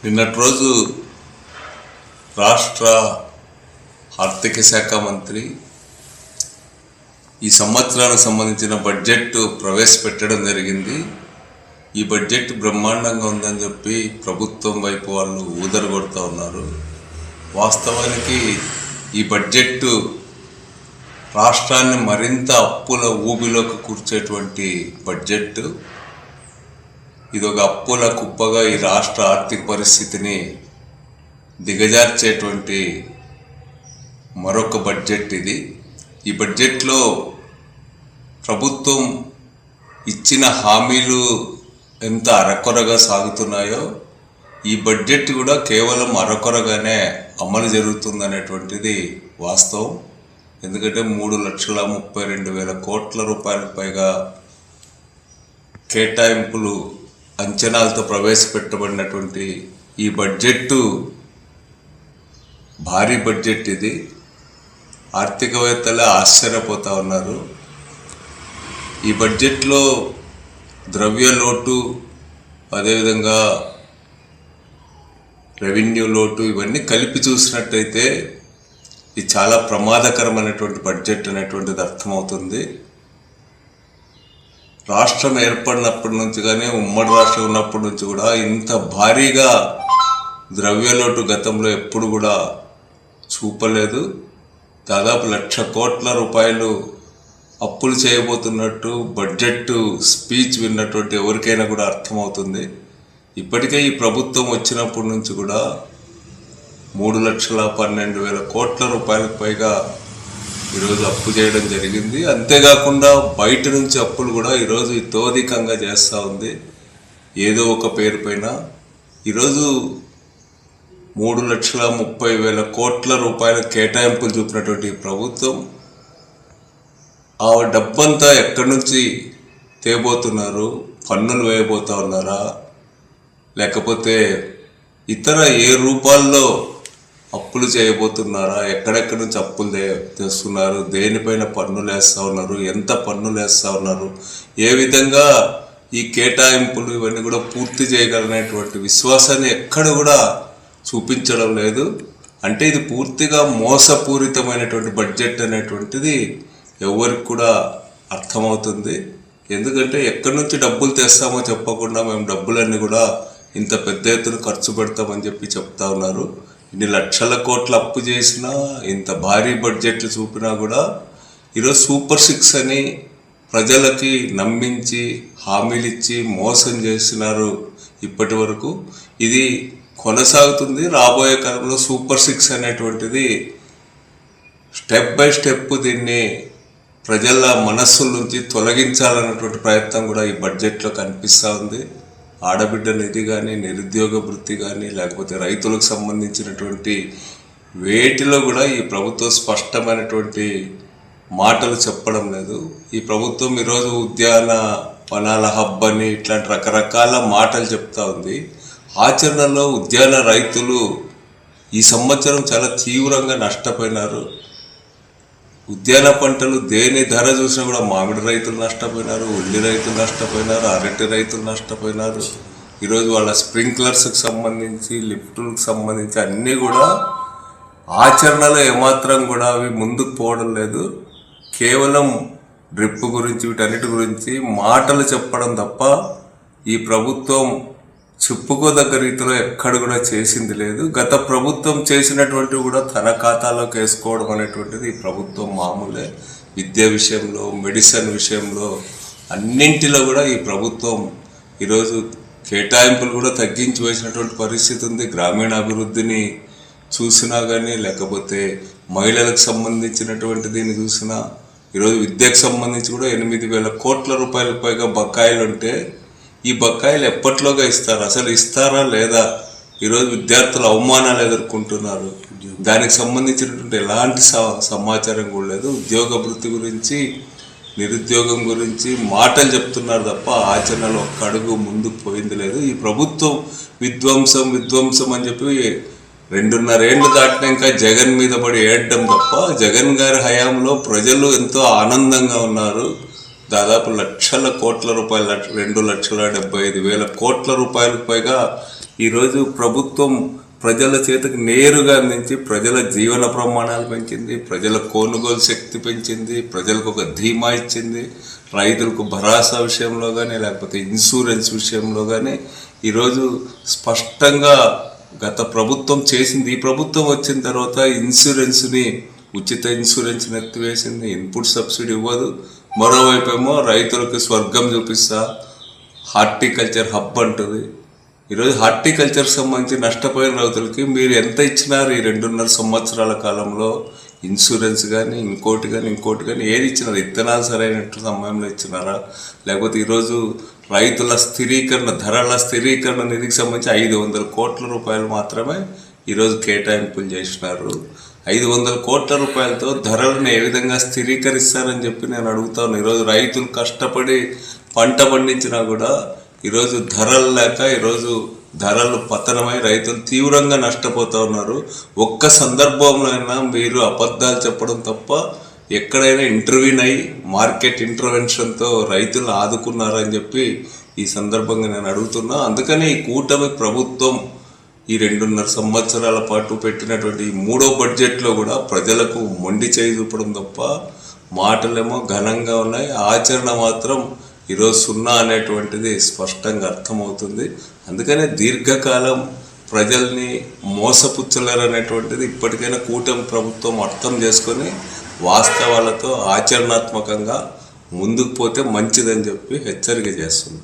నిన్నటి రోజు రాష్ట్ర ఆర్థిక శాఖ మంత్రి ఈ సంవత్సరానికి సంబంధించిన బడ్జెట్ ప్రవేశపెట్టడం జరిగింది. ఈ బడ్జెట్ బ్రహ్మాండంగా ఉందని చెప్పి ప్రభుత్వం వైపు వాళ్ళు ఊదరు కొడుతూ ఉన్నారు. వాస్తవానికి ఈ బడ్జెట్ రాష్ట్రాన్ని మరింత అప్పుల ఊబిలోకి కూర్చేటువంటి బడ్జెట్. ఇది ఒక అప్పుల కుప్పగా ఈ రాష్ట్ర ఆర్థిక పరిస్థితిని దిగజార్చేటువంటి మరొక బడ్జెట్ ఇది. ఈ బడ్జెట్లో ప్రభుత్వం ఇచ్చిన హామీలు ఎంత అరకొరగా సాగుతున్నాయో ఈ బడ్జెట్ కూడా కేవలం అరకొరగానే అమలు జరుగుతుందనేటువంటిది వాస్తవం. ఎందుకంటే 3,32,000 కోట్ల రూపాయలకు పైగా కేటాయింపులు అంచనాలతో ప్రవేశపెట్టబడినటువంటి ఈ బడ్జెట్ భారీ బడ్జెట్. ఇది ఆర్థికవేత్తలే ఆశ్చర్యపోతూ ఉన్నారు. ఈ బడ్జెట్లో ద్రవ్య లోటు, అదేవిధంగా రెవెన్యూ లోటు ఇవన్నీ కలిపి చూసినట్టయితే ఇది చాలా ప్రమాదకరమైనటువంటి బడ్జెట్ అనేటువంటిది అర్థమవుతుంది. రాష్ట్రం ఏర్పడినప్పటి నుంచి కానీ ఉమ్మడి రాష్ట్రం ఉన్నప్పటి నుంచి కూడా ఇంత భారీగా ద్రవ్యలోటు గతంలో ఎప్పుడు కూడా చూపలేదు. దాదాపు 1,00,000 కోట్ల రూపాయలు అప్పులు చేయబోతున్నట్టు బడ్జెట్ స్పీచ్ విన్నటువంటి ఎవరికైనా కూడా అర్థమవుతుంది. ఇప్పటికే ఈ ప్రభుత్వం వచ్చినప్పటి నుంచి కూడా 3,12,000 కోట్ల రూపాయలకు పైగా ఈరోజు అప్పు చేయడం జరిగింది. అంతేకాకుండా బయట నుంచి అప్పులు కూడా ఈరోజు ఇతోధికంగా చేస్తూ ఉంది ఏదో ఒక పేరు పైన. ఈరోజు 3,30,000 కోట్ల రూపాయల కేటాయింపులు చూపినటువంటి ప్రభుత్వం ఆ డబ్బంతా ఎక్కడి నుంచి తేబోతున్నారు? పన్నులు వేయబోతా ఉన్నారా, లేకపోతే ఇతర ఏ రూపాల్లో అప్పులు చేయబోతున్నారా? ఎక్కడెక్కడి నుంచి అప్పులు తెస్తున్నారు? దేనిపైన పన్నులు వేస్తూ ఉన్నారు? ఎంత పన్నులు వేస్తూ ఉన్నారు? ఏ విధంగా ఈ కేటాయింపులు ఇవన్నీ కూడా పూర్తి చేయగలనేటువంటి విశ్వాసాన్ని ఎక్కడ కూడా చూపించడం లేదు. అంటే ఇది పూర్తిగా మోసపూరితమైనటువంటి బడ్జెట్ అనేటువంటిది ఎవరికి కూడా అర్థమవుతుంది. ఎందుకంటే ఎక్కడి నుంచి డబ్బులు తెస్తామో చెప్పకుండా మేము డబ్బులన్నీ కూడా ఇంత పెద్ద ఎత్తున ఖర్చు పెడతామని చెప్పి చెప్తా ఉన్నారు. ఇన్ని లక్షల కోట్ల అప్పు చేసినా, ఇంత భారీ బడ్జెట్లు చూపినా కూడా ఈరోజు సూపర్ 6 అని ప్రజలకి నమ్మించి హామీలు ఇచ్చి మోసం చేస్తున్నారు ఇప్పటి వరకు. ఇది కొనసాగుతుంది. రాబోయే కాలంలో సూపర్ 6 అనేటువంటిది స్టెప్ బై స్టెప్ దీన్ని ప్రజల మనస్సుల నుంచి తొలగించాలన్నటువంటి ప్రయత్నం కూడా ఈ బడ్జెట్లో కనిపిస్తూ ఉంది. ఆడబిడ్డ నిధి కానీ, నిరుద్యోగ వృత్తి కానీ, లేకపోతే రైతులకు సంబంధించినటువంటి వేటిలో కూడా ఈ ప్రభుత్వం స్పష్టమైనటువంటి మాటలు చెప్పడం లేదు. ఈ ప్రభుత్వం ఈరోజు ఉద్యాన వనాల హబ్ అని ఇట్లాంటి రకరకాల మాటలు చెప్తా ఉంది. ఆచరణలో ఉద్యాన రైతులు ఈ సంవత్సరం చాలా తీవ్రంగా నష్టపోయినారు. ఉద్యాన పంటలు దేని ధర చూసినా కూడా మామిడి రైతులు నష్టపోయినారు, ఉల్లి రైతులు నష్టపోయినారు, అరటి రైతులు నష్టపోయినారు. ఈరోజు వాళ్ళ స్ప్రింక్లర్స్కి సంబంధించి, లిఫ్టులకు సంబంధించి అన్నీ కూడా ఆచరణలో ఏమాత్రం కూడా అవి ముందుకు పోవడం లేదు. కేవలం డ్రిప్ గురించి వీటన్నిటి గురించి మాటలు చెప్పడం తప్ప ఈ ప్రభుత్వం చెప్పుకోదగ్గ రీతిలో ఎక్కడ కూడా చేసింది లేదు. గత ప్రభుత్వం చేసినటువంటివి కూడా తన ఖాతాలోకి వేసుకోవడం అనేటువంటిది ఈ ప్రభుత్వం మామూలే. విద్య విషయంలో, మెడిసిన్ విషయంలో అన్నింటిలో కూడా ఈ ప్రభుత్వం ఈరోజు కేటాయింపులు కూడా తగ్గించి వేసినటువంటి పరిస్థితి ఉంది. గ్రామీణ అభివృద్ధిని చూసినా కానీ, లేకపోతే మహిళలకు సంబంధించినటువంటి దీన్ని చూసినా, ఈరోజు విద్యకు సంబంధించి కూడా 8,000 కోట్ల రూపాయలకు పైగా బకాయిలు ఉంటే ఈ బకాయిలు ఎప్పట్లోగా ఇస్తారు? అసలు ఇస్తారా లేదా? ఈరోజు విద్యార్థులు అవమానాలు ఎదుర్కొంటున్నారు. దానికి సంబంధించినటువంటి ఎలాంటి సమాచారం కూడా లేదు. ఉద్యోగ వృత్తి గురించి, నిరుద్యోగం గురించి మాటలు చెప్తున్నారు తప్ప ఆచరణలో ఒక్క అడుగు ముందుకు పోయింది లేదు. ఈ ప్రభుత్వం విధ్వంసం అని చెప్పి 2.5 ఏళ్ళు దాటినా ఇంకా జగన్ మీద పడి ఏడడం తప్ప జగన్ గారి హయాంలో ప్రజలు ఎంతో ఆనందంగా ఉన్నారు. దాదాపు లక్షల కోట్ల రూపాయలు 2,75,000 కోట్ల రూపాయలకు పైగా ఈరోజు ప్రభుత్వం ప్రజల చేతికి నేరుగా అందించి ప్రజల జీవన ప్రమాణాలు పెంచింది, ప్రజల కొనుగోలు శక్తి పెంచింది, ప్రజలకు ఒక ధీమా ఇచ్చింది, రైతులకు భరోసా విషయంలో కానీ లేకపోతే ఇన్సూరెన్స్ విషయంలో కానీ ఈరోజు స్పష్టంగా గత ప్రభుత్వం చేసింది. ఈ ప్రభుత్వం వచ్చిన తర్వాత ఇన్సూరెన్స్ని, ఉచిత ఇన్సూరెన్స్ని ఎత్తివేసింది, ఇన్పుట్ సబ్సిడీ ఇవ్వదు. మరోవైపు ఏమో రైతులకు స్వర్గం చూపిస్తా హార్టికల్చర్ హబ్ అంటుంది. ఈరోజు హార్టికల్చర్కి సంబంధించి నష్టపోయిన రైతులకి మీరు ఎంత ఇచ్చినారు ఈ 2.5 సంవత్సరాల కాలంలో? ఇన్సూరెన్స్ కానీ ఇంకోటి కానీ ఏది ఇచ్చినారు? ఇత్తనాలు సరైనట్టు సమయంలో ఇచ్చినారా? లేకపోతే ఈరోజు రైతుల స్థిరీకరణ, ధరల స్థిరీకరణ నిధికి సంబంధించి 500 కోట్ల రూపాయలు మాత్రమే ఈరోజు కేటాయింపులు చేసినారు. 500 కోట్ల రూపాయలతో ధరలను ఏ విధంగా స్థిరీకరిస్తారని చెప్పి నేను అడుగుతాను. ఈరోజు రైతులు కష్టపడి పంట పండించినా కూడా ఈరోజు ధరలు లేక ఈరోజు ధరలు పతనమై రైతులు తీవ్రంగా నష్టపోతూ ఉన్నారు. ఒక్క సందర్భంలో అయినా మీరు అబద్ధాలు చెప్పడం తప్ప ఎక్కడైనా ఇంటర్వ్యూన్ అయ్యి మార్కెట్ ఇంటర్వెన్షన్తో రైతులు ఆదుకున్నారని చెప్పి ఈ సందర్భంగా నేను అడుగుతున్నా. అందుకని ఈ కూటమి ప్రభుత్వం ఈ 2.5 సంవత్సరాల పాటు పెట్టినటువంటి 3వ బడ్జెట్లో కూడా ప్రజలకు మొండి చేయి చూపడం తప్ప మాటలేమో ఘనంగా ఉన్నాయి, ఆచరణ మాత్రం ఈరోజు 0 అనేటువంటిది స్పష్టంగా అర్థమవుతుంది. అందుకనే దీర్ఘకాలం ప్రజల్ని మోసపుచ్చలేరు అనేటువంటిది ఇప్పటికైనా కూటమి ప్రభుత్వం అర్థం చేసుకొని వాస్తవాలతో ఆచరణాత్మకంగా ముందుకు పోతే మంచిదని చెప్పి హెచ్చరిక చేస్తుంది.